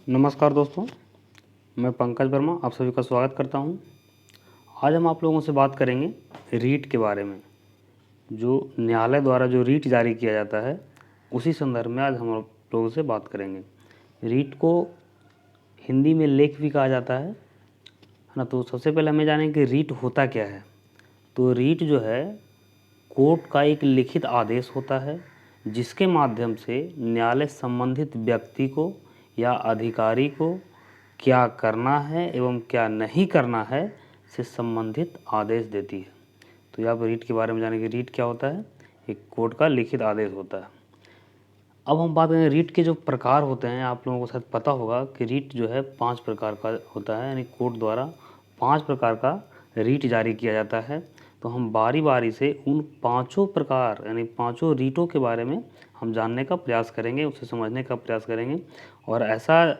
नमस्कार दोस्तों, मैं पंकज वर्मा आप सभी का स्वागत करता हूं। आज हम आप लोगों से बात करेंगे रीट के बारे में। जो न्यायालय द्वारा जो रीट जारी किया जाता है उसी संदर्भ में आज हम आप लोगों से बात करेंगे। रीट को हिंदी में लेख भी कहा जाता है ना। तो सबसे पहले हमें जानें कि रीट होता क्या है। तो रीट जो है कोर्ट का एक लिखित आदेश होता है जिसके माध्यम से न्यायालय संबंधित व्यक्ति को या अधिकारी को क्या करना है एवं क्या नहीं करना है से संबंधित आदेश देती है। तो यहाँ पर रीट के बारे में जानेंगे। रीट क्या होता है? एक कोर्ट का लिखित आदेश होता है। अब हम बात करें रीट के जो प्रकार होते हैं। आप लोगों को शायद पता होगा कि रीट जो है 5 प्रकार का होता है, यानी कोर्ट द्वारा 5 प्रकार का रीट जारी किया जाता है। तो हम बारी बारी से उन पाँचों प्रकार यानी पाँचों रीटों के बारे में हम जानने का प्रयास करेंगे, उसे समझने का प्रयास करेंगे और ऐसा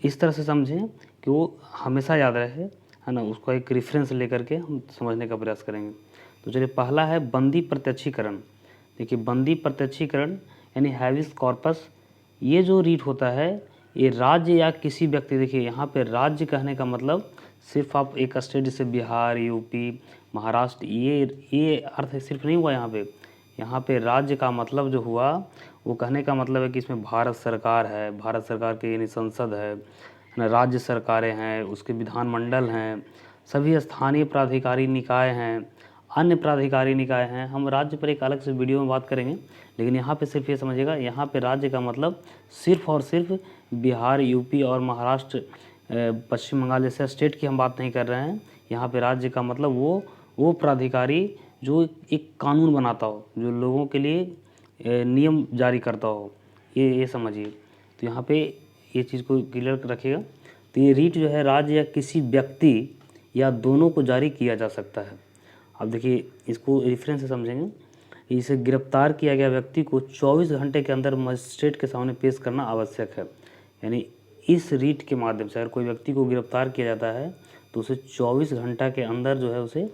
इस तरह से समझें कि वो हमेशा याद रहे, है ना। उसको एक रेफरेंस लेकर के हम समझने का प्रयास करेंगे। तो चलिए, पहला है बंदी प्रत्यक्षीकरण। देखिए, बंदी प्रत्यक्षीकरण यानी हैविस कॉर्पस, ये जो रीट होता है ये राज्य या किसी व्यक्ति, देखिए यहाँ पे राज्य कहने का मतलब सिर्फ आप एक स्टेट जैसे बिहार, यूपी, महाराष्ट्र, ये अर्थ सिर्फ नहीं हुआ यहाँ पे राज्य का मतलब जो हुआ वो कहने का मतलब है कि इसमें भारत सरकार है, भारत सरकार की यानी संसद है ना, राज्य सरकारें हैं, उसके विधानमंडल हैं, सभी स्थानीय प्राधिकारी निकाय हैं, अन्य प्राधिकारी निकाय हैं। हम राज्य पर एक अलग से वीडियो में बात करेंगे, लेकिन यहाँ पे सिर्फ ये समझिएगा, यहाँ पे राज्य का मतलब सिर्फ और सिर्फ बिहार, यूपी और महाराष्ट्र, पश्चिम बंगाल जैसे स्टेट की हम बात नहीं कर रहे हैं। यहाँ पे राज्य का मतलब वो प्राधिकारी जो एक कानून बनाता हो, जो लोगों के लिए नियम जारी करता हो, ये समझिए। तो यहाँ पे ये चीज़ को क्लियर रखिएगा। तो ये रीट जो है राज्य या किसी व्यक्ति या दोनों को जारी किया जा सकता है। अब देखिए, इसको रेफरेंस से समझेंगे। इसे गिरफ्तार किया गया व्यक्ति को 24 घंटे के अंदर मजिस्ट्रेट के सामने पेश करना आवश्यक है। यानी इस रीट के माध्यम से अगर कोई व्यक्ति को गिरफ्तार किया जाता है तो उसे 24 घंटा के अंदर जो है उसे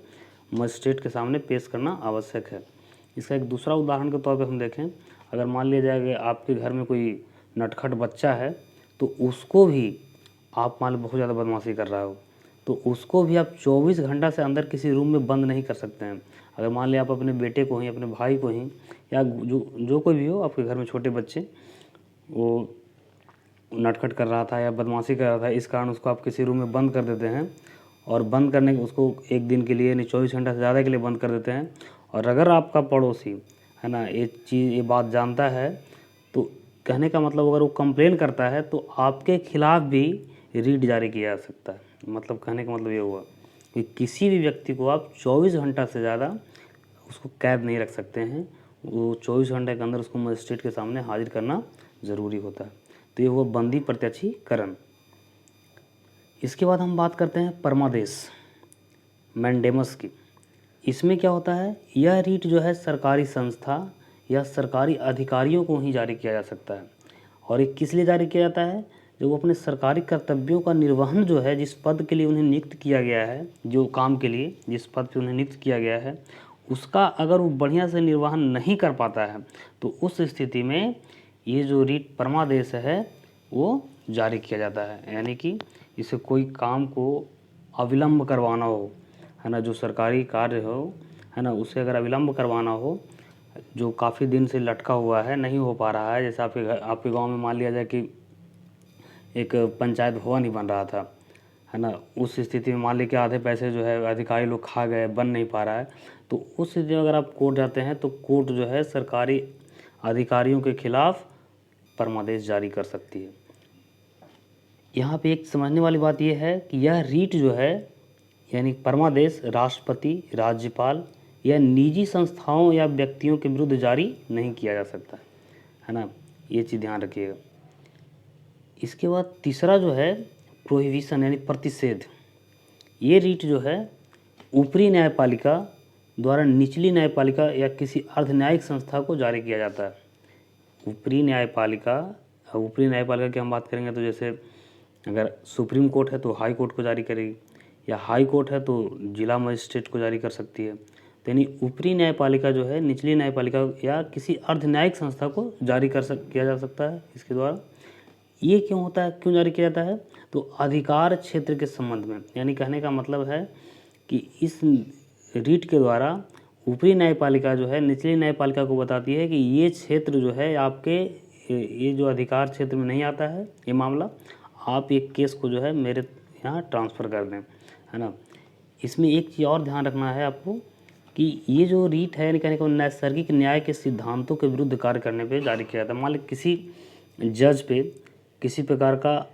मजिस्ट्रेट के सामने पेश करना आवश्यक है। इसका एक दूसरा उदाहरण के तौर पर हम देखें, अगर मान लिया जाए कि आपके घर में कोई नटखट बच्चा है तो उसको भी आप मान लो बहुत ज़्यादा बदमाशी कर रहा हो तो उसको भी आप 24 घंटा से अंदर किसी रूम में बंद नहीं कर सकते हैं। अगर मान लिया आप अपने बेटे को ही, अपने भाई को ही, या जो कोई भी हो आपके घर में छोटे बच्चे, वो नटखट कर रहा था या बदमाशी कर रहा था, इस कारण उसको आप किसी रूम में बंद कर देते हैं और बंद करने के उसको एक दिन के लिए यानी 24 घंटा से ज़्यादा के लिए बंद कर देते हैं। और अगर आपका पड़ोसी, है ना, ये बात जानता है तो कहने का मतलब अगर वो कंप्लेन करता है तो आपके खिलाफ भी रीट जारी किया जा सकता है। मतलब कहने का मतलब ये हुआ कि किसी भी व्यक्ति को आप 24 घंटा से ज़्यादा उसको कैद नहीं रख सकते हैं। वो 24 घंटे के अंदर उसको मजिस्ट्रेट के सामने हाजिर करना ज़रूरी होता है। तो ये हुआ बंदी प्रत्यक्षीकरण। इसके बाद हम बात करते हैं परमादेश, मैंडेमस की। इसमें क्या होता है, यह रीट जो है सरकारी संस्था या सरकारी अधिकारियों को ही जारी किया जा सकता है। और ये किस लिए जारी किया जाता है? जो वो अपने सरकारी कर्तव्यों का निर्वहन जो है, जिस पद के लिए उन्हें नियुक्त किया गया है, जो काम के लिए जिस पद पे उन्हें नियुक्त किया गया है, उसका अगर वो बढ़िया से निर्वहन नहीं कर पाता है तो उस स्थिति में ये जो रीट परमादेश है वो जारी किया जाता है। यानी कि इसे कोई काम को अविलंब करवाना हो, है ना, जो सरकारी कार्य हो, है ना, उसे अगर अविलंब करवाना हो, जो काफ़ी दिन से लटका हुआ है, नहीं हो पा रहा है। जैसे आपके गांव में मान लिया जाए कि एक पंचायत भवन ही बन रहा था, है ना, उस स्थिति में मान लीजिए कि आधे पैसे जो है अधिकारी लोग खा गए, बन नहीं पा रहा है, तो उस स्थिति में अगर आप कोर्ट जाते हैं तो कोर्ट जो है सरकारी अधिकारियों के खिलाफ परमादेश जारी कर सकती है। यहाँ पे एक समझने वाली बात यह है कि यह रीट जो है यानी परमादेश राष्ट्रपति, राज्यपाल या निजी संस्थाओं या व्यक्तियों के विरुद्ध जारी नहीं किया जा सकता है ना, ये चीज़ ध्यान रखिएगा। इसके बाद तीसरा जो है प्रोहिबिशन यानी प्रतिषेध। ये रीट जो है ऊपरी न्यायपालिका द्वारा निचली न्यायपालिका या किसी अर्धन्यायिक संस्था को जारी किया जाता है। ऊपरी न्यायपालिका की हम बात करेंगे तो जैसे अगर सुप्रीम कोर्ट है तो हाई कोर्ट को जारी करेगी, या हाई कोर्ट है तो जिला मजिस्ट्रेट को जारी कर सकती है। तो यानी ऊपरी न्यायपालिका जो है निचली न्यायपालिका या किसी अर्धन्यायिक संस्था को जारी किया जा सकता है इसके द्वारा। ये क्यों होता है, क्यों जारी किया जाता है? तो अधिकार क्षेत्र के संबंध में, यानी कहने का मतलब है कि इस रीट के द्वारा ऊपरी न्यायपालिका जो है निचली न्यायपालिका को बताती है कि ये क्षेत्र जो है आपके ये जो अधिकार क्षेत्र में नहीं आता है ये मामला, आप एक केस को जो है मेरे यहाँ ट्रांसफ़र कर दें, है ना। इसमें एक चीज़ और ध्यान रखना है आपको कि ये जो रीट है यानी कहने का नैसर्गिक न्याय के सिद्धांतों के विरुद्ध कार्य करने पे जारी किया जाता है। मान लीजिए किसी जज पे किसी प्रकार का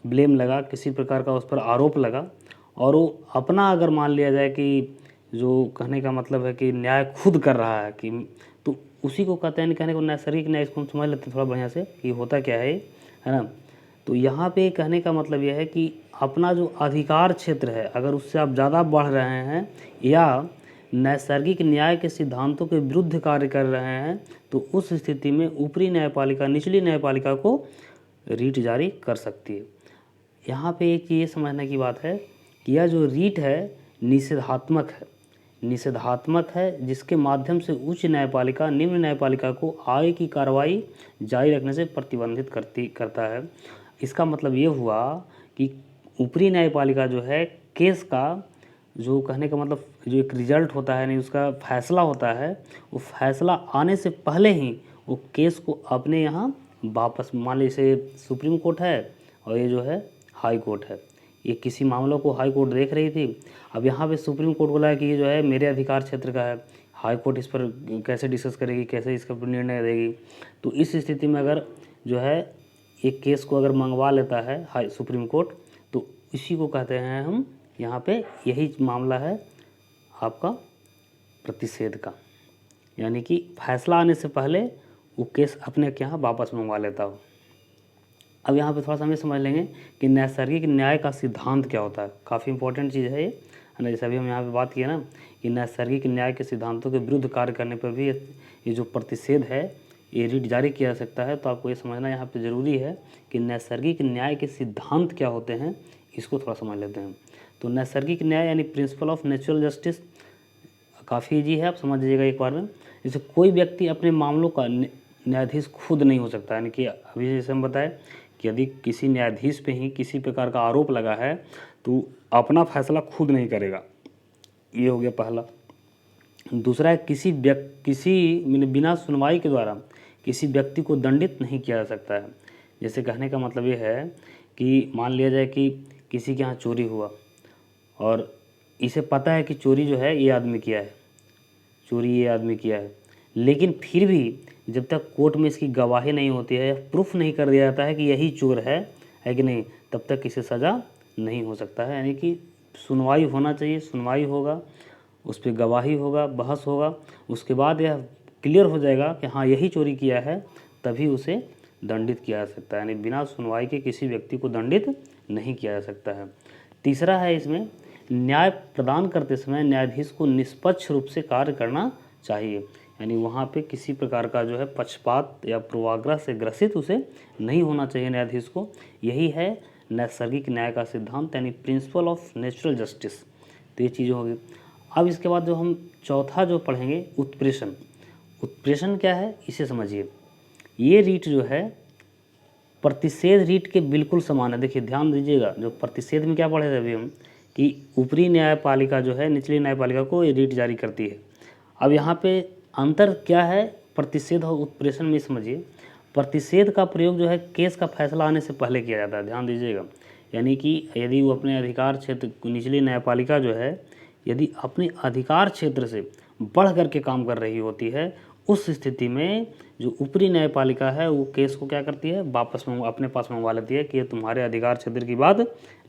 ब्लेम लगा, किसी प्रकार का उस पर आरोप लगा और वो अपना अगर मान लिया जाए कि जो कहने का मतलब है कि न्याय खुद कर रहा है कि, तो उसी को कहते हैं कहने को नैसर्गिक न्याय। इसको हम समझ लेते हैं थोड़ा बढ़िया से कि होता क्या है ना। तो यहाँ पे कहने का मतलब यह है कि अपना जो अधिकार क्षेत्र है अगर उससे आप ज़्यादा बढ़ रहे हैं या नैसर्गिक न्याय के सिद्धांतों के विरुद्ध कार्य कर रहे हैं तो उस स्थिति में ऊपरी न्यायपालिका निचली न्यायपालिका को रीट जारी कर सकती है। यहाँ पे एक ये समझने की बात है कि यह जो रीट है निषेधात्मक है जिसके माध्यम से उच्च न्यायपालिका निम्न न्यायपालिका को आगे की कार्रवाई जारी रखने से प्रतिबंधित करता है। इसका मतलब ये हुआ कि ऊपरी न्यायपालिका जो है केस का जो कहने का मतलब जो एक रिजल्ट होता है नहीं उसका फैसला होता है, वो फैसला आने से पहले ही वो केस को अपने यहाँ वापस, मान लीजिए सुप्रीम कोर्ट है और ये जो है हाई कोर्ट है, ये किसी मामलों को हाई कोर्ट देख रही थी, अब यहाँ पे सुप्रीम कोर्ट बोला है कि ये जो है मेरे अधिकार क्षेत्र का है, हाई कोर्ट इस पर कैसे डिस्कस करेगी, कैसे इसका निर्णय देगी। तो इस स्थिति में अगर जो है एक केस को अगर मंगवा लेता है हाई सुप्रीम कोर्ट तो इसी को कहते हैं हम, यहाँ पे यही मामला है आपका प्रतिषेध का, यानी कि फैसला आने से पहले वो केस अपने के यहाँ वापस मंगवा लेता हो। अब यहाँ पे थोड़ा सा हमें समझ लेंगे कि नैसर्गिक न्याय का सिद्धांत क्या होता है, काफ़ी इंपॉर्टेंट चीज़ है ये, है ना। जैसे अभी हम यहाँ पे बात किए ना कि नैसर्गिक न्याय के सिद्धांतों के विरुद्ध कार्य करने पर भी ये जो प्रतिषेध है ये रीट जारी किया जा सकता है। तो आपको ये समझना यहाँ पे ज़रूरी है कि नैसर्गिक न्याय के सिद्धांत क्या होते हैं, इसको थोड़ा समझ लेते हैं। तो नैसर्गिक न्याय यानी प्रिंसिपल ऑफ नेचुरल जस्टिस काफ़ी ईजी है, आप समझ लीजिएगा एक बार में। जैसे कोई व्यक्ति अपने मामलों का न्यायाधीश खुद नहीं हो सकता, यानी कि अभी जैसे हम बताएं कि यदि किसी न्यायाधीश पे ही किसी प्रकार का आरोप लगा है तो अपना फैसला खुद नहीं करेगा, ये हो गया पहला। दूसरा है किसी बिना सुनवाई के द्वारा किसी व्यक्ति को दंडित नहीं किया जा सकता है। जैसे कहने का मतलब ये है कि मान लिया जाए कि किसी के यहाँ चोरी हुआ और इसे पता है कि चोरी जो है ये आदमी किया है, चोरी ये आदमी किया है, लेकिन फिर भी जब तक कोर्ट में इसकी गवाही नहीं होती है या प्रूफ नहीं कर दिया जाता है कि यही चोर है कि नहीं, तब तक इसे सज़ा नहीं हो सकता है। यानी कि सुनवाई होना चाहिए, सुनवाई होगा, उस पर गवाही होगा, बहस होगा, उसके बाद यह क्लियर हो जाएगा कि हाँ यही चोरी किया है, तभी उसे दंडित किया जा सकता है। यानी बिना सुनवाई के किसी व्यक्ति को दंडित नहीं किया जा सकता है। तीसरा है इसमें न्याय प्रदान करते समय न्यायाधीश को निष्पक्ष रूप से कार्य करना चाहिए, यानी वहाँ पे किसी प्रकार का जो है पक्षपात या पूर्वाग्रह से ग्रसित उसे नहीं होना चाहिए न्यायाधीश को। यही है नैसर्गिक न्याय का सिद्धांत यानी प्रिंसिपल ऑफ नेचुरल जस्टिस। तो ये चीज़ें होगी। अब इसके बाद जो हम चौथा जो पढ़ेंगे उत्प्रेषण। उत्प्रेषण क्या है इसे समझिए। ये रीट जो है प्रतिषेध रीट के बिल्कुल समान है। देखिए ध्यान दीजिएगा, जो प्रतिषेध में क्या पढ़े थे अभी हम कि ऊपरी न्यायपालिका जो है निचली न्यायपालिका को ये रीट जारी करती है। अब यहाँ पे अंतर क्या है प्रतिषेध और उत्प्रेषण में, समझिए। प्रतिषेध का प्रयोग जो है केस का फैसला आने से पहले किया जाता है, ध्यान दीजिएगा। यानी कि यदि वो अपने अधिकार क्षेत्र निचली न्यायपालिका जो है यदि अपने अधिकार क्षेत्र से बढ़ करके काम कर रही होती है, उस स्थिति में जो ऊपरी न्यायपालिका है वो केस को क्या करती है, वापस अपने पास मंगवा लेती है कि ये तुम्हारे अधिकार क्षेत्र की बात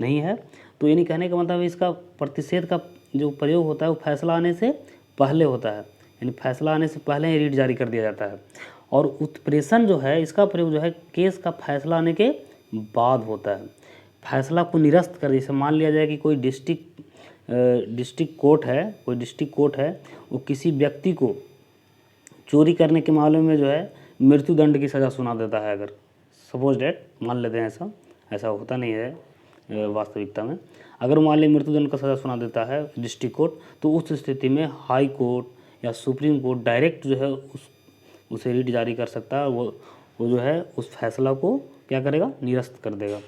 नहीं है। तो यानी कहने का मतलब इसका प्रतिषेध का जो प्रयोग होता है वो फैसला आने से पहले होता है, यानी फैसला आने से पहले ही रीट जारी कर दिया जाता है। और उत्प्रेषण जो है इसका प्रयोग जो है केस का फैसला आने के बाद होता है। फैसला को निरस्त कर, जैसे मान लिया जाए कि कोई डिस्ट्रिक्ट कोर्ट है वो किसी व्यक्ति को चोरी करने के मामले में जो है मृत्युदंड की सज़ा सुना देता है। अगर सपोज डेट मान लेते हैं, ऐसा होता नहीं है वास्तविकता में, अगर मान लीजिए मृत्युदंड का सज़ा सुना देता है डिस्ट्रिक्ट कोर्ट, तो उस स्थिति में हाई कोर्ट या सुप्रीम कोर्ट डायरेक्ट जो है उसे रीट जारी कर सकता है। वो जो है उस फैसला को क्या करेगा, निरस्त कर देगा।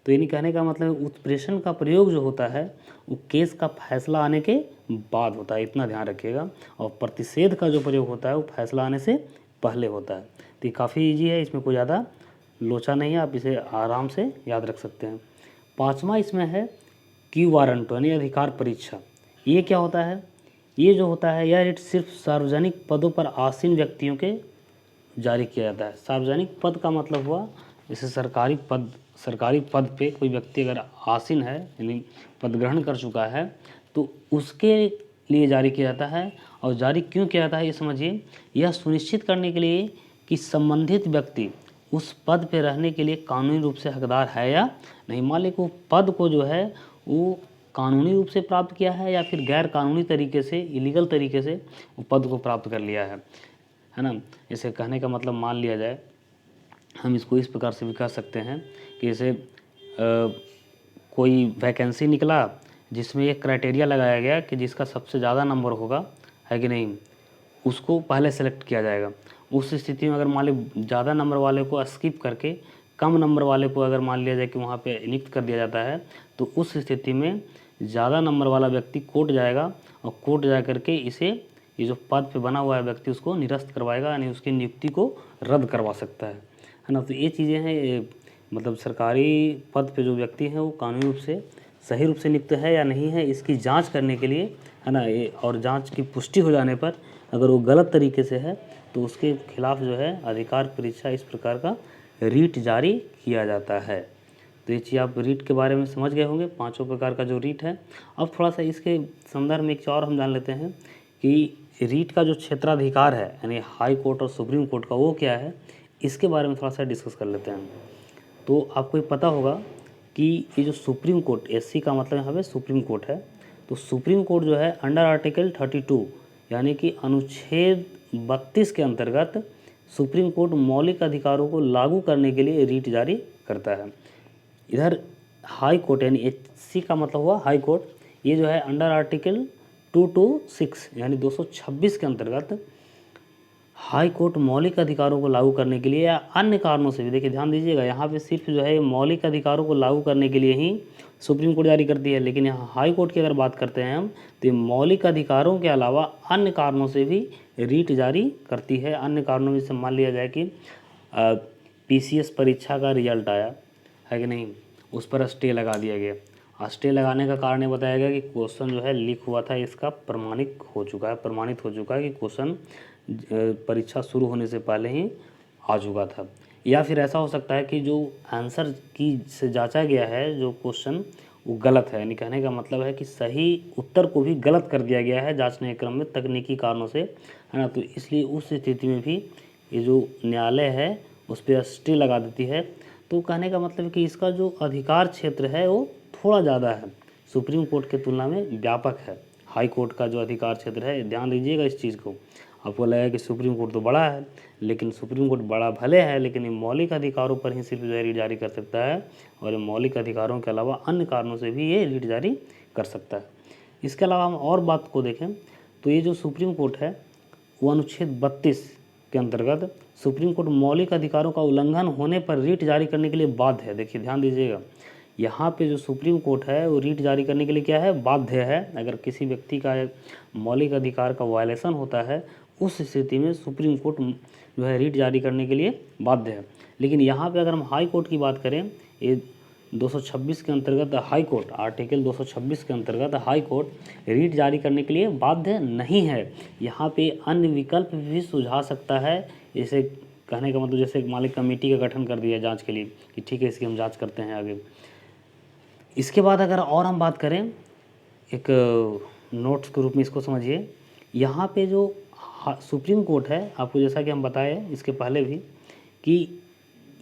तो यानी कहने का मतलब उत्प्रेषण का प्रयोग जो होता है वो केस का फैसला आने के बाद होता है, इतना ध्यान रखिएगा। और प्रतिषेध का जो प्रयोग होता है वो फैसला आने से पहले होता है। तो ये काफ़ी ईजी है, इसमें कोई ज़्यादा लोचा नहीं है, आप इसे आराम से याद रख सकते हैं। पाँचवा इसमें है क्यू वारंट यानी अधिकार परीक्षा। ये क्या होता है, ये जो होता है यह रिट सिर्फ सार्वजनिक पदों पर आसीन व्यक्तियों के जारी किया जाता है। सार्वजनिक पद का मतलब हुआ जैसे सरकारी पद पे कोई व्यक्ति अगर आसीन है यानी पद ग्रहण कर चुका है तो उसके लिए जारी किया जाता है। और जारी क्यों किया जाता है ये समझिए, यह सुनिश्चित करने के लिए कि संबंधित व्यक्ति उस पद पे रहने के लिए कानूनी रूप से हकदार है या नहीं। मान लीजिए वो पद को जो है वो कानूनी रूप से प्राप्त किया है या फिर गैर कानूनी तरीके से, इलीगल तरीके से वो पद को प्राप्त कर लिया है ना। इसे कहने का मतलब मान लिया जाए, हम इसको इस प्रकार से भी कह सकते हैं कि जैसे कोई वैकेंसी निकला जिसमें एक क्राइटेरिया लगाया गया कि जिसका सबसे ज़्यादा नंबर होगा, है कि नहीं, उसको पहले सेलेक्ट किया जाएगा। उस स्थिति में अगर मान ली ज़्यादा नंबर वाले को स्किप करके कम नंबर वाले को अगर मान लिया जाए कि वहाँ पे नियुक्त कर दिया जाता है, तो उस स्थिति में ज़्यादा नंबर वाला व्यक्ति कोर्ट जाएगा और कोर्ट जा करके ये जो पद पे बना हुआ है व्यक्ति उसको निरस्त करवाएगा, यानी उसकी नियुक्ति को रद्द करवा सकता है ना। तो ये चीज़ें हैं, ये मतलब सरकारी पद पे जो व्यक्ति हैं वो कानूनी रूप से सही रूप से नियुक्त है या नहीं है, इसकी जांच करने के लिए, है ना, ये और जांच की पुष्टि हो जाने पर अगर वो गलत तरीके से है तो उसके खिलाफ जो है अधिकार परीक्षा इस प्रकार का रीट जारी किया जाता है। तो ये चीज़ आप रीट के बारे में समझ गए होंगे, पांचों प्रकार का जो रीट है। अब थोड़ा सा इसके संदर्भ में एक और हम जान लेते हैं कि रीट का जो क्षेत्राधिकार है यानी हाई कोर्ट और सुप्रीम कोर्ट का वो क्या है, इसके बारे में थोड़ा सा डिस्कस कर लेते हैं। तो आपको ये पता होगा कि ये जो सुप्रीम कोर्ट, एससी का मतलब यहाँ पे सुप्रीम कोर्ट है, तो सुप्रीम कोर्ट जो है अंडर आर्टिकल 32 यानी कि अनुच्छेद 32 के अंतर्गत सुप्रीम कोर्ट मौलिक अधिकारों को लागू करने के लिए रीट जारी करता है। इधर हाई कोर्ट यानी एससी का मतलब हुआ हाई कोर्ट, ये जो है अंडर आर्टिकल 226 यानी 226 के अंतर्गत हाई कोर्ट मौलिक अधिकारों को लागू करने के लिए या अन्य कारणों से भी, देखिए ध्यान दीजिएगा, यहाँ पे सिर्फ जो है मौलिक अधिकारों को लागू करने के लिए ही सुप्रीम कोर्ट जारी करती है, लेकिन यहाँ हाई कोर्ट की अगर बात करते हैं हम तो ये मौलिक अधिकारों के अलावा अन्य कारणों से भी रीट जारी करती है। अन्य कारणों में से मान लिया जाए कि पीसीएस परीक्षा का रिजल्ट आया है कि नहीं, उस पर स्टे लगा दिया गया। स्टे लगाने का कारण ये बताया गया कि क्वेश्चन जो है लीक हुआ था, इसका प्रमाणित हो चुका है कि क्वेश्चन परीक्षा शुरू होने से पहले ही आ चुका था। या फिर ऐसा हो सकता है कि जो आंसर की से जांचा गया है जो क्वेश्चन वो गलत है, यानी कहने का मतलब है कि सही उत्तर को भी गलत कर दिया गया है जांचने के क्रम में तकनीकी कारणों से, है ना। तो इसलिए उस स्थिति में भी ये जो न्यायालय है उस पर स्टे लगा देती है। तो कहने का मतलब कि इसका जो अधिकार क्षेत्र है वो थोड़ा ज़्यादा है, सुप्रीम कोर्ट के तुलना में व्यापक है। हाई कोर्ट का जो अधिकार क्षेत्र है, ध्यान दीजिएगा इस चीज़ को। आपको लगेगा कि सुप्रीम कोर्ट तो बड़ा है, लेकिन सुप्रीम कोर्ट बड़ा भले है लेकिन ये मौलिक अधिकारों पर ही सिर्फ रीट जारी कर सकता है, और ये मौलिक अधिकारों के अलावा अन्य कारणों से भी ये रीट जारी कर सकता है। इसके अलावा हम और बात को देखें तो ये जो सुप्रीम कोर्ट है वो अनुच्छेद 32 के अंतर्गत सुप्रीम कोर्ट मौलिक अधिकारों का उल्लंघन होने पर रीट जारी करने के लिए बाध्य है। देखिए ध्यान दीजिएगा, यहाँ पे जो सुप्रीम कोर्ट है वो रीट जारी करने के लिए क्या है, बाध्य है। अगर किसी व्यक्ति का मौलिक अधिकार का वायलेशन होता है उस स्थिति में सुप्रीम कोर्ट जो है रीट जारी करने के लिए बाध्य है। लेकिन यहाँ पे अगर हम हाई कोर्ट की बात करें, ये 226 के अंतर्गत हाई कोर्ट, आर्टिकल 226 के अंतर्गत हाई कोर्ट रीट जारी करने के लिए बाध्य नहीं है। यहाँ पे अन्य विकल्प भी सुझा सकता है। जैसे कहने का मतलब जैसे मालिक कमेटी का गठन कर दिया जांच के लिए कि ठीक है इसकी हम जांच करते हैं आगे। इसके बाद अगर और हम बात करें एक नोट्स के रूप में इसको समझिए, यहाँ पे जो सुप्रीम कोर्ट है, आपको जैसा कि हम बताए इसके पहले भी कि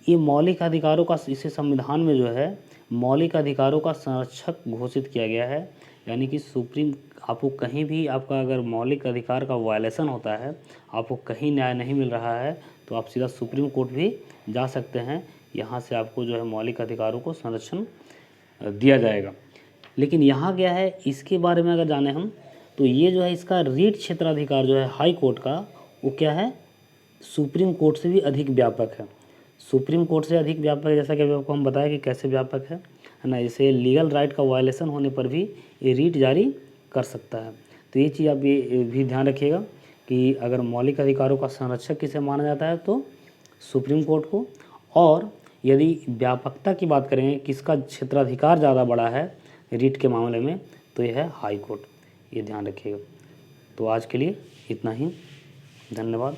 ये मौलिक अधिकारों का, इसे संविधान में जो है मौलिक अधिकारों का संरक्षक घोषित किया गया है। यानी कि सुप्रीम, आपको कहीं भी आपका अगर मौलिक अधिकार का वायलेशन होता है, आपको कहीं न्याय नहीं मिल रहा है, तो आप सीधा सुप्रीम कोर्ट भी जा सकते हैं। यहाँ से आपको जो है मौलिक अधिकारों को संरक्षण दिया जाएगा। लेकिन यहाँ क्या है, इसके बारे में अगर जाने हम तो ये जो है इसका रीट क्षेत्राधिकार जो है हाई कोर्ट का, वो क्या है, सुप्रीम कोर्ट से भी अधिक व्यापक है। सुप्रीम कोर्ट से अधिक व्यापक है, जैसा कि अभी आपको हम बताया कि कैसे व्यापक है ना। इसे लीगल राइट का वायलेशन होने पर भी ये रीट जारी कर सकता है। तो ये चीज़ आप ये भी ध्यान रखिएगा कि अगर मौलिक अधिकारों का संरक्षक किसे माना जाता है तो सुप्रीम कोर्ट को, और यदि व्यापकता की बात करें किसका क्षेत्राधिकार ज़्यादा बड़ा है रीट के मामले में, तो यह है हाई कोर्ट। ये ध्यान रखिएगा। तो आज के लिए इतना ही, धन्यवाद।